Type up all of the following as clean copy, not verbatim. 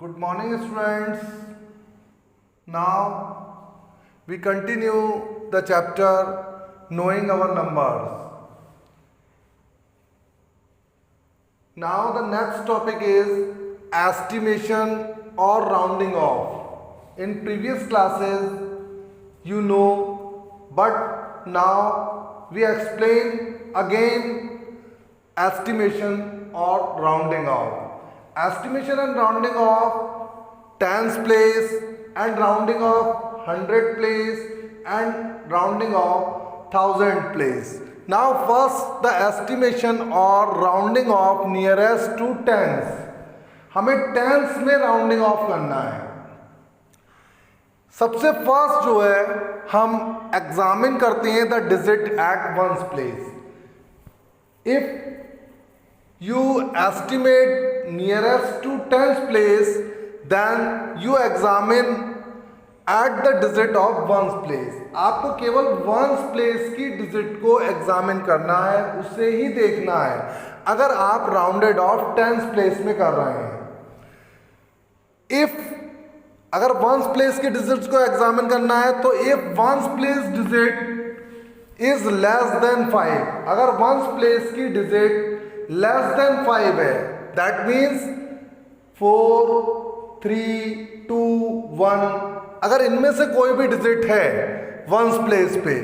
Good morning, students. Now we continue the chapter knowing our numbers. Now the next topic is estimation or rounding off. In previous classes, you know, but now we explain again estimation or rounding off. Estimation and rounding off tens place and rounding off hundred place and rounding off thousand place. Now first the estimation or rounding off nearest to tens. हमें tense में rounding off करना है. सबसे first जो है हम examine करते हैं the digit at ones place. If you estimate nearest to tens place, then you examine at the digit of ones place. आपको केवल वंस प्लेस की डिजिट को एग्जामिन करना है, उससे ही देखना है अगर आप राउंडेड ऑफ टेंस प्लेस में कर रहे हैं. इफ अगर वंस प्लेस की डिजिट्स को एग्जामिन करना है तो if ones place digit is less than 5, अगर वंस प्लेस की डिजिट लेस देन 5 है, दैट मीन्स 4, 3, 2, 1, अगर इनमें से कोई भी डिजिट है वंस प्लेस पे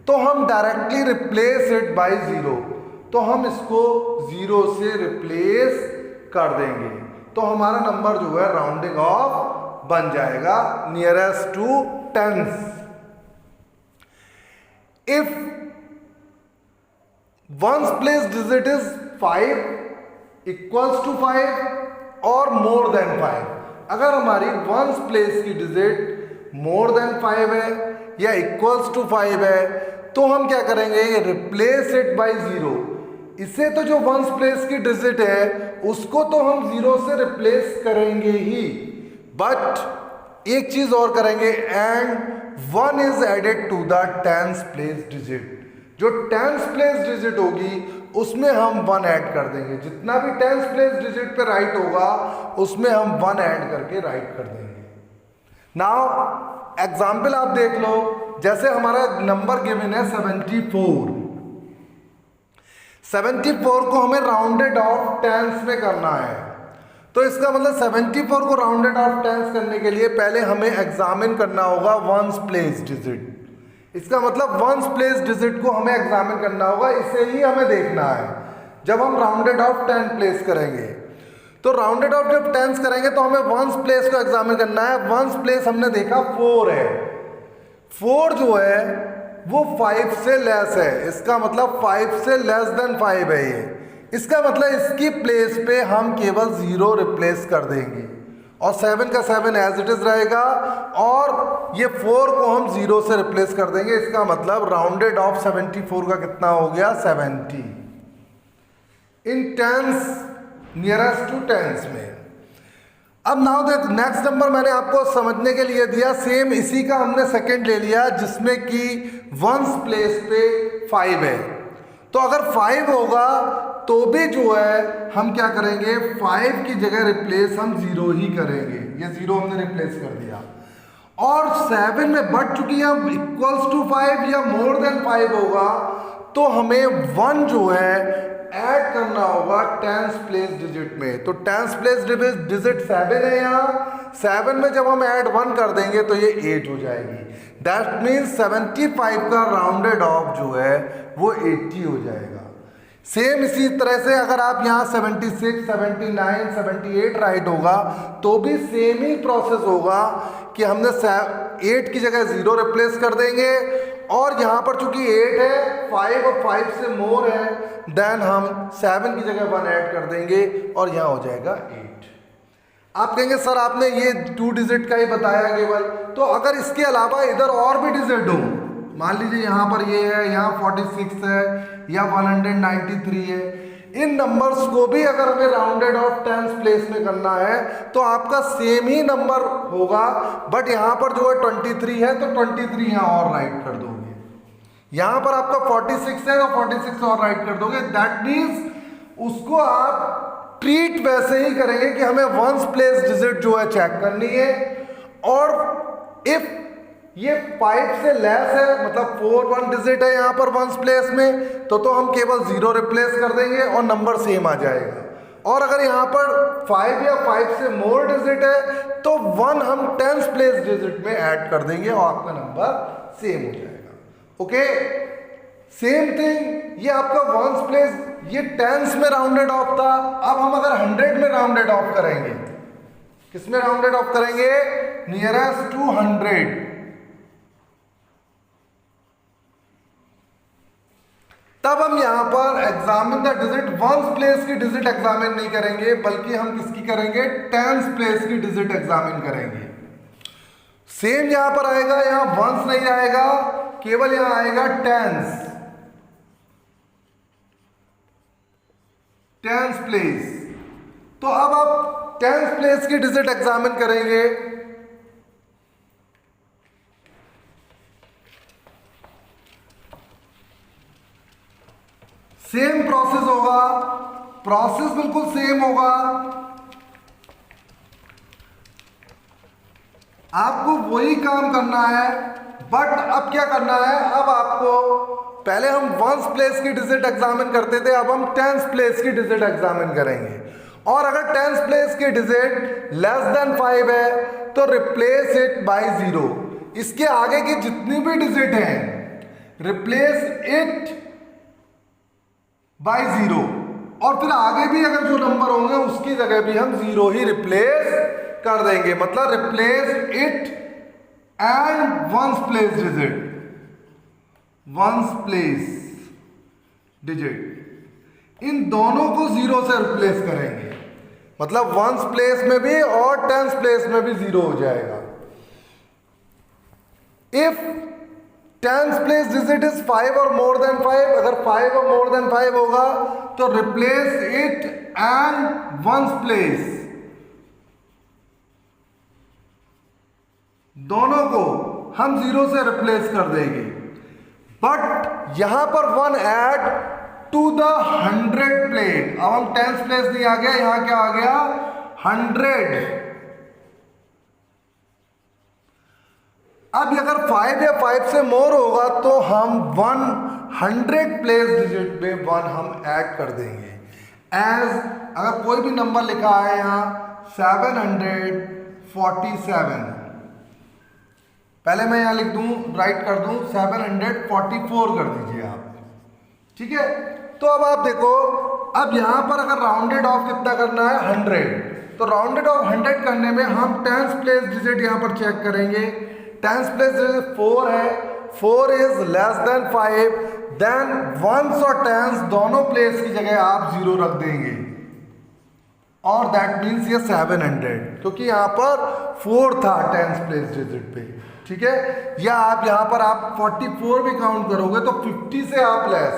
तो हम डायरेक्टली रिप्लेस इट बाय 0. तो हम इसको 0 से रिप्लेस कर देंगे तो हमारा नंबर जो है राउंडिंग ऑफ बन जाएगा nearest to tens. If ones place digit is 5 equals to 5 और मोर देन 5, अगर हमारी वंस प्लेस की डिजिट मोर देन 5 है या इक्वल्स टू 5 है तो हम क्या करेंगे, रिप्लेस इट बाय 0. इससे तो जो वंस प्लेस की डिजिट है उसको तो हम 0 से रिप्लेस करेंगे ही, बट एक चीज और करेंगे, and 1 is added to the tens place digit. जो टेंस प्लेस डिजिट होगी उसमें हम 1 ऐड कर देंगे. जितना भी टेंस प्लेस डिजिट पे राइट होगा उसमें हम 1 ऐड करके राइट कर देंगे. नाउ एग्जाम्पल आप देख लो, जैसे हमारा नंबर गिवन है 74. 74 को हमें राउंडेड ऑफ टेंस में करना है. तो इसका मतलब 74 को राउंडेड ऑफ टेंस करने के लिए पहले हमें एग्जामिन करना होगा वंस प्लेस डिजिट. इसका मतलब वंस प्लेस डिजिट को हमें एग्जामिन करना होगा, इसे ही हमें देखना है. जब हम राउंडेड ऑफ टेन प्लेस करेंगे तो राउंडेड ऑफ जब टेंस करेंगे तो हमें वंस प्लेस को एग्जामिन करना है. वंस प्लेस हमने देखा 4 है, 4 जो है वो 5 से लेस है, इसका मतलब 5 से लेस देन 5 है ये. इसका मतलब इसकी प्लेस पे हम केवल 0 रिप्लेस कर देंगे और 7 का 7 एज इट इज रहेगा और ये 4 को हम 0 से रिप्लेस कर देंगे. इसका मतलब राउंडेड ऑफ 74 का कितना हो गया, 70 इन टेंस नियरेस्ट टू टेंस में. अब नाउ देख नेक्स्ट नंबर मैंने आपको समझने के लिए दिया, सेम इसी का हमने सेकंड ले लिया जिसमें कि वंस प्लेस पे 5 है. तो अगर 5 होगा तो भी जो है हम क्या करेंगे, 5 की जगह रिप्लेस हम 0 ही करेंगे. ये 0 हमने रिप्लेस कर दिया. और 7 में बढ़ चुकी है, इक्वल्स टू 5 या मोर देन 5 होगा तो हमें 1 जो है ऐड करना होगा टेंस प्लेस डिजिट में. तो टेंस प्लेस डिजिट 7 है यहाँ, 7 में जब हम ऐड 1 कर देंगे तो ये 8 हो जाएगी. दैट मीन्स 75 का राउंडेड ऑफ जो है वो 80 हो जाएगा. सेम इसी तरह से अगर आप यहाँ 76, 79, 78 राइट होगा तो भी सेम ही प्रोसेस होगा कि हमने 8 की जगह 0 रिप्लेस कर देंगे और यहाँ पर चूंकि 8 है, 5 और 5 से मोर है, देन हम 7 की जगह 1 ऐड कर देंगे और यहाँ हो जाएगा 8. आप कहेंगे सर आपने ये 2 डिजिट का ही बताया केवल, तो अगर इसके अलावा इधर और भी डिजिट हो, मान लीजिए यहाँ पर ये है, यहाँ 46 है या 193 है, इन नंबर्स को भी अगर हमें राउंडेड ऑफ टेंस प्लेस में करना है तो आपका सेम ही नंबर होगा, बट यहाँ पर जो है 23 है तो 23 यहाँ और राइट कर दोगे. यहाँ पर आपका 46 है तो 46 और राइट कर दोगे. दैट मीन्स उसको आप ट्रीट वैसे ही करेंगे कि हमें वंस प्लेस डिजिट जो है चेक करनी है, और इफ ये 5 से लेस है, मतलब 4 1 डिजिट है यहाँ पर वंस प्लेस में, तो हम केवल 0 रिप्लेस कर देंगे और नंबर सेम आ जाएगा। और अगर यहाँ पर 5 या 5 से मोर डिजिट है तो 1 हम टेंस प्लेस डिजिट में ऐड कर देंगे और आपका नंबर सेम हो जाएगा। ओके, सेम थिंग ये आपका वंस प्लेस, ये टेंस में राउंडेड ऑफ था। अब हम अगर 100 में राउंडेड ऑफ करेंगे, किस में राउंडेड ऑफ करेंगे? Nearest to 100। तब हम यहां पर examine the digit, ones place की डिजिट एग्जामिन नहीं करेंगे, बल्कि हम किसकी करेंगे? टेंस प्लेस की डिजिट एग्जामिन करेंगे। सेम यहां पर आएगा, यहां वंस नहीं आएगा, केवल यहां आएगा टेंस, टेंस प्लेस। तो अब आप टेंस प्लेस की डिजिट एग्जामिन करेंगे। सेम प्रोसेस होगा, प्रोसेस बिल्कुल सेम होगा। आपको वही काम करना है, बट अब क्या करना है? अब आपको, पहले हम वंस प्लेस की डिजिट एग्जामिन करते थे, अब हम टेंस प्लेस की डिजिट एग्जामिन करेंगे। और अगर टेंस प्लेस की डिजिट लेस देन 5 है तो रिप्लेस इट बाय 0। इसके आगे की जितनी भी डिजिट हैं रिप्लेस इट बाय 0, और फिर आगे भी अगर जो नंबर होंगे उसकी जगह भी हम 0 ही रिप्लेस कर देंगे। मतलब replace it and ones place digit, ones place digit, इन दोनों को 0 से रिप्लेस करेंगे। मतलब वंस प्लेस में भी और टेंस प्लेस में भी 0 हो जाएगा। If tense place digit is 5 और मोर देन 5, अगर 5 और मोर देन 5 होगा तो replace it and ones place, दोनों को हम 0 से रिप्लेस कर देंगे। बट यहां पर 1 ऐड टू द 100 प्लेस। अब हम टेंस प्लेस नहीं आ गया, यहां क्या आ गया? 100। अब अगर 5 या 5 से मोर होगा तो हम 100 प्लेस डिजिट में 1 हम ऐड कर देंगे। एज अगर कोई भी नंबर लिखा है यहाँ 747, पहले मैं यहाँ लिख दूँ, राइट कर दूँ 744 कर दीजिए आप, ठीक है। तो अब आप देखो, अब यहाँ पर अगर राउंडेड ऑफ कितना करना है? 100। तो राउंडेड ऑफ 100 करने में हम टेंस प्लेस डिजिट यहाँ पर चेक करेंगे। टेंस प्लेस डिजिट 4 है, 4 is less than 5, then ones और टेंस दोनों प्लेस की जगह आप 0 रख देंगे, और दैट मीन्स ये 700, क्योंकि यहाँ पर 4 था टेंस प्लेस डिजिट पे, ठीक है। या आप यहाँ पर आप 44 भी काउंट करोगे तो 50 से आप लेस,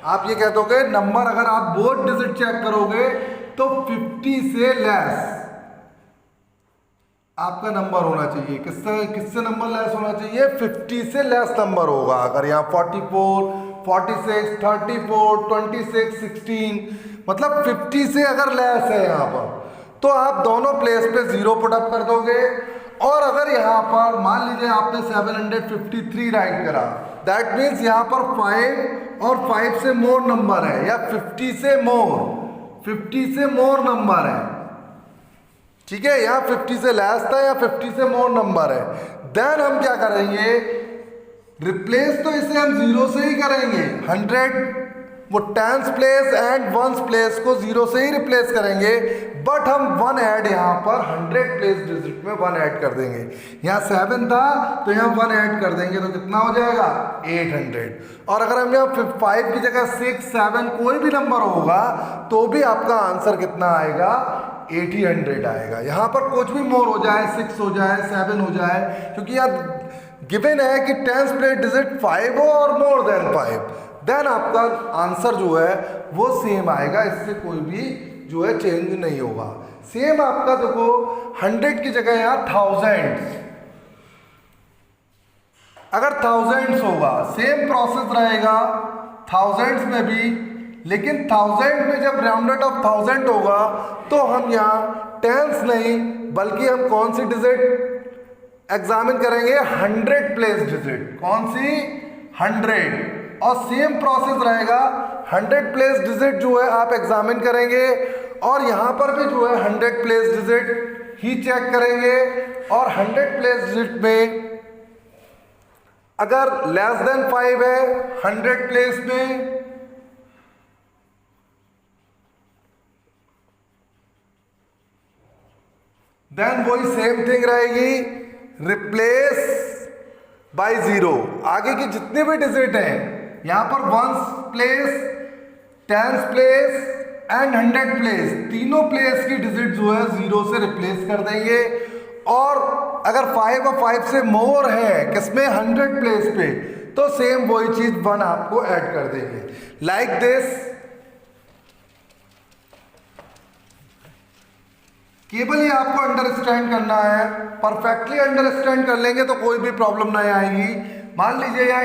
आप ये कह दोगे नंबर, अगर आप बोथ डिजिट चेक करोगे तो 50 से लेस आपका नंबर होना चाहिए। किससे नंबर लेस होना चाहिए? 50 से लेस नंबर होगा। अगर यहाँ 44, 46, 34, 26, 16, मतलब 50 से अगर लेस है यहाँ पर, तो आप दोनों प्लेस पे 0 पुटअप कर दोगे। और अगर यहाँ पर मान लीजिए आपने 753 राइट करा, दैट मीन्स यहाँ पर 5 और 5 से मोर नंबर है, या 50 से मोर नंबर है, ठीक है। यहाँ 50 से लेस था या 50 से मोर नंबर है। देन हम क्या करेंगे? रिप्लेस तो इसे हम 0 से ही करेंगे। 100 वो tens place and ones place को 0 से ही रिप्लेस करेंगे, बट हम 1 ऐड यहाँ पर 100 प्लेस डिजिट में 1 ऐड कर देंगे। यहाँ 7 था तो यहाँ 1 ऐड कर देंगे तो कितना हो जाएगा? 800। और अगर हम यहाँ 5 की जगह 6, 7 कोई भी नंबर होगा तो भी आपका आंसर कितना आएगा? 800 आएगा। यहाँ पर कुछ भी मोर हो जाए, 6 हो जाए, 7 हो जाए, क्योंकि यहाँ गिवन है कि टेंस प्लेस डिजिट 5 हो और मोर देन 5, देन आपका आंसर जो है वो सेम आएगा, इससे कोई भी जो है चेंज नहीं होगा। सेम आपका देखो 100 की जगह यहाँ थाउजेंड्स, अगर थाउजेंड्स होगा सेम प्रोसेस रहेगा। थाउजेंड्स में भी लेकिन 1000 में जब राउंडेड ऑफ 1000 होगा तो हम यहाँ टेंस नहीं बल्कि हम कौन सी डिजिट एग्जामिन करेंगे, 100 प्लेस डिजिट। कौन सी? 100। और सेम प्रोसेस रहेगा, 100 प्लेस डिजिट जो है आप एग्जामिन करेंगे और यहाँ पर भी जो है 100 प्लेस डिजिट ही चेक करेंगे। और 100 प्लेस डिजिट में अगर लेस देन 5 है 100 प्लेस में, देन वही सेम थिंग रहेगी, रिप्लेस बाय 0। आगे की जितने भी डिजिट हैं यहां पर 1s place, 10s place and 100 place, तीनों प्लेस की डिजिट जो है 0 से रिप्लेस कर देंगे। और अगर 5 और 5 से मोर है किसमें, 100 प्लेस पे, तो सेम वही चीज 1 आपको ऐड कर देंगे। Like this. केवल ये आपको अंडरस्टैंड करना है, परफेक्टली अंडरस्टैंड कर लेंगे तो कोई भी प्रॉब्लम नहीं आएगी। मान लीजिए यहाँ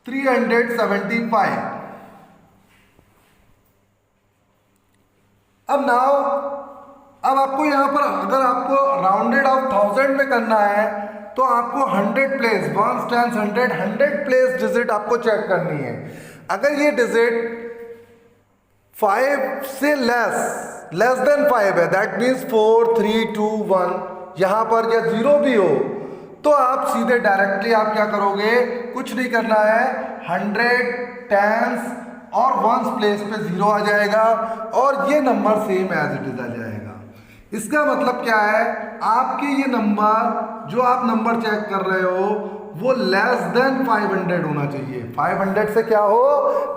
8375। अब आपको यहाँ पर अगर आपको राउंडेड ऑफ 1000 में करना है तो आपको 100 place, 1s 10s 100 place digit आपको चेक करनी है। अगर ये डिजिट 5 से लेस देन 5 है, दैट मीन्स 4 3 2 1 यहाँ पर या 0 भी हो तो आप सीधे डायरेक्टली आप क्या करोगे, कुछ नहीं करना है, 100 10s और 1s प्लेस पे 0 आ जाएगा और ये number same as it is आ जाएगा। इसका मतलब क्या है, आपके ये नंबर जो आप नंबर चेक कर रहे हो वो लेस देन 500 होना चाहिए। 500 से क्या हो,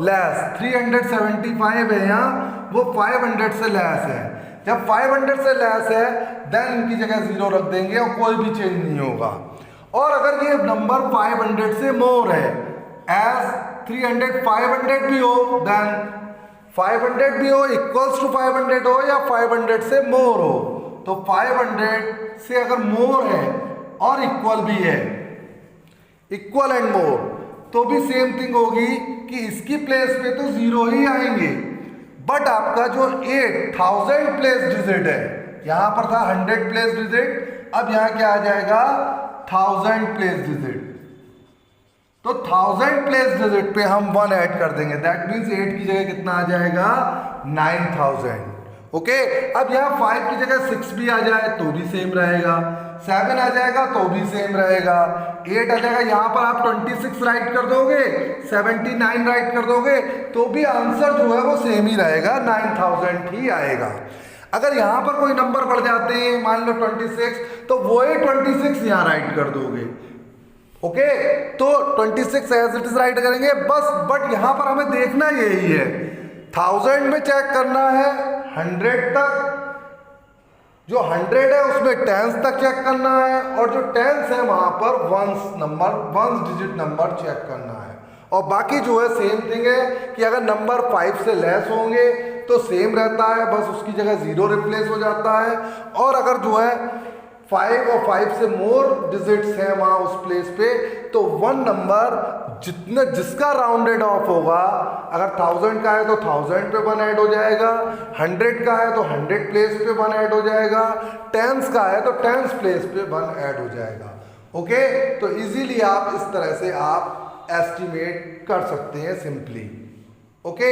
लेस। 375 है यहाँ, वो 500 से लेस है। जब 500 से लेस है देन इनकी जगह 0 रख देंगे और कोई भी चेंज नहीं होगा। और अगर ये नंबर 500 से मोर है, एज 300 500 भी हो, देन 500 भी हो इक्वल्स टू 500 हो या 500 से मोर हो, तो 500 से अगर मोर है और इक्वल भी है, इक्वल एंड मोर, तो भी सेम थिंग होगी कि इसकी प्लेस पे तो 0 ही आएंगे। बट आपका जो 8000 प्लेस डिजिट है, यहां पर था 100 प्लेस डिजिट, अब यहां क्या आ जाएगा, 1000 प्लेस डिजिट। तो 1000 प्लेस डिजिट पे हम 1 ऐड कर देंगे, दैट मीन्स 8 की जगह कितना आ जाएगा, 9000। ओके। अब यहाँ 5 की जगह 6 भी आ जाए तो भी सेम रहेगा, 7 आ जाएगा तो भी सेम रहेगा, 8 आ जाएगा, यहाँ पर आप 26 राइट कर दोगे, 79 राइट कर दोगे तो भी आंसर जो है वो सेम ही रहेगा, 9000 ही आएगा। अगर यहाँ पर कोई नंबर बढ़ जाते हैं, मान लो 26, तो वही 26 यहाँ राइट कर दोगे। ओके, तो 26 एज इट इज राइट करेंगे बस। बट यहाँ पर हमें देखना यही है, 1000 में चेक करना है 100 तक, जो 100 है उसमें 10s तक चेक करना है और जो 10s है वहां पर 1s डिजिट नंबर चेक करना है। और बाकी जो है सेम थिंग है कि अगर नंबर 5 से लेस होंगे तो सेम रहता है, बस उसकी जगह 0 रिप्लेस हो जाता है। और अगर जो है 5 और 5 से मोर डिजिट्स हैं वहां उस प्लेस पे, तो 1 नंबर जिसका राउंडेड ऑफ होगा, अगर 1000 का है तो 1000 पे 1 ऐड हो जाएगा, 100 का है तो 100 प्लेस पे 1 ऐड हो जाएगा, 10s का है तो 10s प्लेस पे 1 ऐड हो जाएगा। ओके, तो इजीली आप इस तरह से आप एस्टिमेट कर सकते हैं सिंपली। ओके।